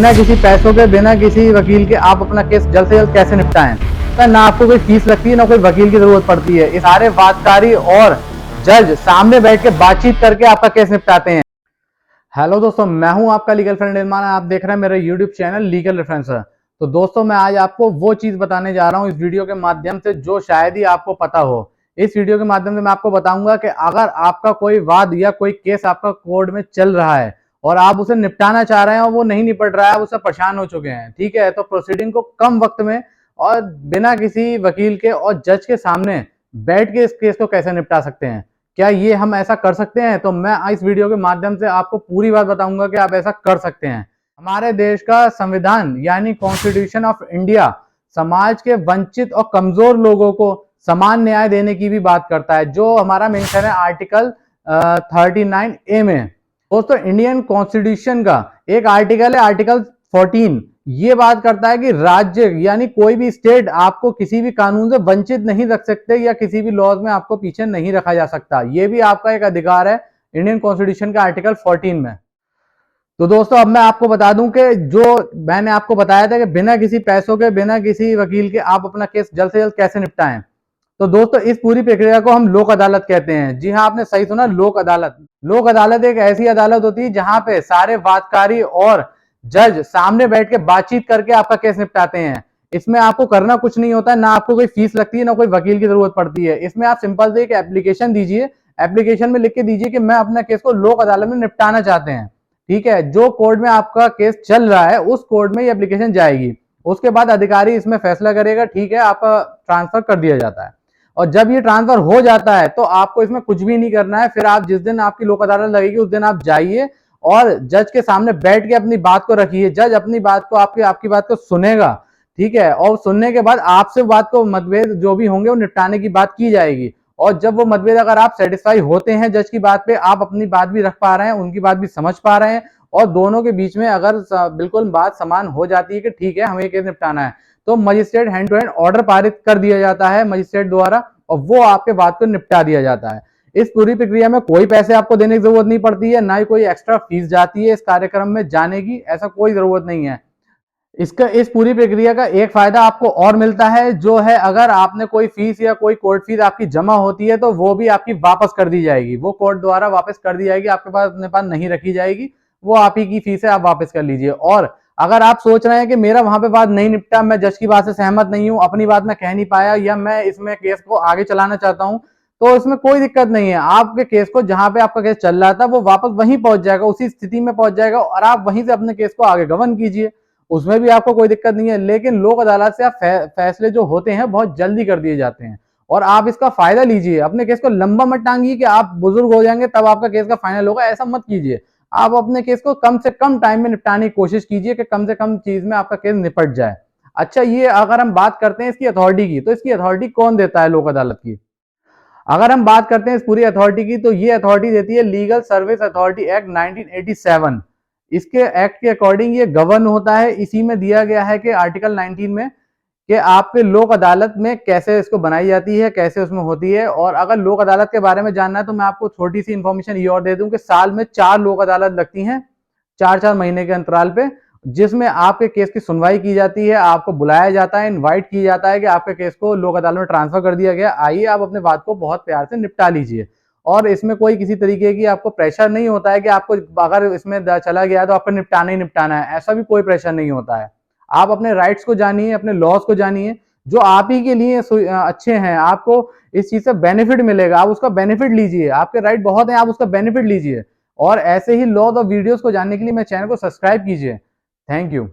बिना किसी पैसों के, बिना किसी वकील के आप अपना केस जल्द से जल्द कैसे निपटाएं। तो ना आपको कोई फीस लगती है, ना कोई वकील की जरूरत पड़ती है। इस सारे वादकारी और जज सामने बैठ के बातचीत करके आपका केस निपटाते हैं। हेलो दोस्तों, मैं हूं आपका लीगल फ्रेंड इरमान। आप देख रहे हैं मेरा यूट्यूब चैनल लीगल रेफरेंसर। तो दोस्तों, मैं आज आपको वो चीज बताने जा रहा हूं इस वीडियो के माध्यम से जो शायद ही आपको पता हो। इस वीडियो के माध्यम से मैं आपको बताऊंगा कि अगर आपका कोई वाद या कोई केस आपका कोर्ट में चल रहा है और आप उसे निपटाना चाह रहे हैं और वो नहीं निपट रहा है, आप उससे परेशान हो चुके हैं, ठीक है, तो प्रोसीडिंग को कम वक्त में और बिना किसी वकील के और जज के सामने बैठ के इस केस को कैसे निपटा सकते हैं। क्या ये हम ऐसा कर सकते हैं? तो मैं इस वीडियो के माध्यम से आपको पूरी बात बताऊंगा कि आप ऐसा कर सकते हैं। हमारे देश का संविधान यानी कॉन्स्टिट्यूशन ऑफ इंडिया समाज के वंचित और कमजोर लोगों को समान न्याय देने की भी बात करता है, जो हमारा मेंशन है आर्टिकल 39A में। दोस्तों, इंडियन कॉन्स्टिट्यूशन का एक आर्टिकल है आर्टिकल 14। ये बात करता है कि राज्य यानी कोई भी स्टेट आपको किसी भी कानून से वंचित नहीं रख सकते या किसी भी लॉज में आपको पीछे नहीं रखा जा सकता। ये भी आपका एक अधिकार है इंडियन कॉन्स्टिट्यूशन का आर्टिकल 14 में। तो दोस्तों, अब मैं आपको बता दूं कि जो मैंने आपको बताया था कि बिना किसी पैसों के, बिना किसी वकील के आप अपना केस जल्द से जल्द कैसे निपटाएं। तो दोस्तों, इस पूरी प्रक्रिया को हम लोक अदालत कहते हैं। जी हाँ, आपने सही सुना, लोक अदालत। लोक अदालत एक ऐसी अदालत होती है जहां पे सारे वादकारी और जज सामने बैठ के बातचीत करके आपका केस निपटाते हैं। इसमें आपको करना कुछ नहीं होता है, ना आपको कोई फीस लगती है, ना कोई वकील की जरूरत पड़ती है। इसमें आप सिंपल से एक एप्लीकेशन दीजिए, एप्लीकेशन में लिख के दीजिए कि मैं अपना केस को लोक अदालत में निपटाना चाहते हैं, ठीक है। जो कोर्ट में आपका केस चल रहा है उस कोर्ट में ये एप्लीकेशन जाएगी। उसके बाद अधिकारी इसमें फैसला करेगा, ठीक है, आपका ट्रांसफर कर दिया जाता है। और जब ये ट्रांसफर हो जाता है तो आपको इसमें कुछ भी नहीं करना है। फिर आप जिस दिन आपकी लोक अदालत लगेगी उस दिन आप जाइए और जज के सामने बैठ के अपनी बात को रखिए। जज अपनी बात को आपकी बात को सुनेगा, ठीक है, और सुनने के बाद आपसे बात को मतभेद जो भी होंगे वो निपटाने की बात की जाएगी। और जब वो मतभेद अगर आप सेटिस्फाई होते हैं जज की बात पे, आप अपनी बात भी रख पा रहे हैं, उनकी बात भी समझ पा रहे हैं, और दोनों के बीच में अगर बिल्कुल बात समान हो जाती है कि ठीक है हमें केस निपटाना है, तो magistrate hand to hand order पारित कर दिया जाता है मजिस्ट्रेट द्वारा, और वो आपके बात को निपटा दिया जाता है। इस पूरी प्रक्रिया में कोई पैसे आपको देने की जरूरत नहीं पड़ती है, ना ही कोई एक्स्ट्रा फीस जाती है इस कार्यक्रम में जाने की, ऐसा कोई जरूरत नहीं है। इसका इस पूरी प्रक्रिया का एक फायदा आपको और मिलता है, जो है अगर आपने कोई फीस या कोई कोर्ट फीस आपकी जमा होती है तो वो भी आपकी वापस कर दी जाएगी। वो कोर्ट द्वारा वापस कर दी जाएगी, आपके पास अपने पास नहीं रखी जाएगी। वो आप ही की फीस है, आप वापस कर लीजिए। और अगर आप सोच रहे हैं कि मेरा वहां पे बात नहीं निपटा, मैं जज की बात से सहमत नहीं हूं, अपनी बात मैं कह नहीं पाया, या मैं इसमें केस को आगे चलाना चाहता हूं, तो इसमें कोई दिक्कत नहीं है। आपके केस को जहां पे आपका केस चल रहा था वो वापस वहीं पहुंच जाएगा, उसी स्थिति में पहुंच जाएगा, और आप वहीं से अपने केस को आगे गवर्न कीजिए। उसमें भी आपको कोई दिक्कत नहीं है। लेकिन लोक अदालत से आप फैसले जो होते हैं बहुत जल्दी कर दिए जाते हैं, और आप इसका फायदा लीजिए। अपने केस को लंबा मत टांगिए कि आप बुजुर्ग हो जाएंगे तब आपका केस का फाइनल होगा, ऐसा मत कीजिए। आप अपने केस को कम से कम टाइम में निपटाने की कोशिश कीजिए कि कम से कम चीज में आपका केस निपट जाए। अच्छा, ये अगर हम बात करते हैं इसकी अथॉरिटी की, तो इसकी अथॉरिटी कौन देता है लोक अदालत की? अगर हम बात करते हैं इस पूरी अथॉरिटी की, तो ये अथॉरिटी देती है लीगल सर्विस अथॉरिटी एक्ट 1987। इसके एक्ट के अकॉर्डिंग ये गवर्न होता है। इसी में दिया गया है कि आर्टिकल 19 में कि आपके लोक अदालत में कैसे इसको बनाई जाती है, कैसे उसमें होती है। और अगर लोक अदालत के बारे में जानना है तो मैं आपको छोटी सी इंफॉर्मेशन ये और दे दूं कि साल में 4 लोक अदालत लगती हैं, 4-4 महीने के अंतराल पे, जिसमें आपके केस की सुनवाई की जाती है। आपको बुलाया जाता है, इनवाइट किया जाता है कि आपके केस को लोक अदालत में ट्रांसफर कर दिया गया, आइए आप अपने बात को बहुत प्यार से निपटा लीजिए। और इसमें कोई किसी तरीके की आपको प्रेशर नहीं होता है कि आपको अगर इसमें चला गया तो आपको निपटाना ही निपटाना है, ऐसा भी कोई प्रेशर नहीं होता है। आप अपने राइट्स को जानिए, अपने लॉज को जानिए, जो आप ही के लिए अच्छे हैं। आपको इस चीज से बेनिफिट मिलेगा, आप उसका बेनिफिट लीजिए। आपके राइट बहुत हैं, आप उसका बेनिफिट लीजिए। और ऐसे ही लॉज और वीडियोस को जानने के लिए मेरे चैनल को सब्सक्राइब कीजिए। Thank you.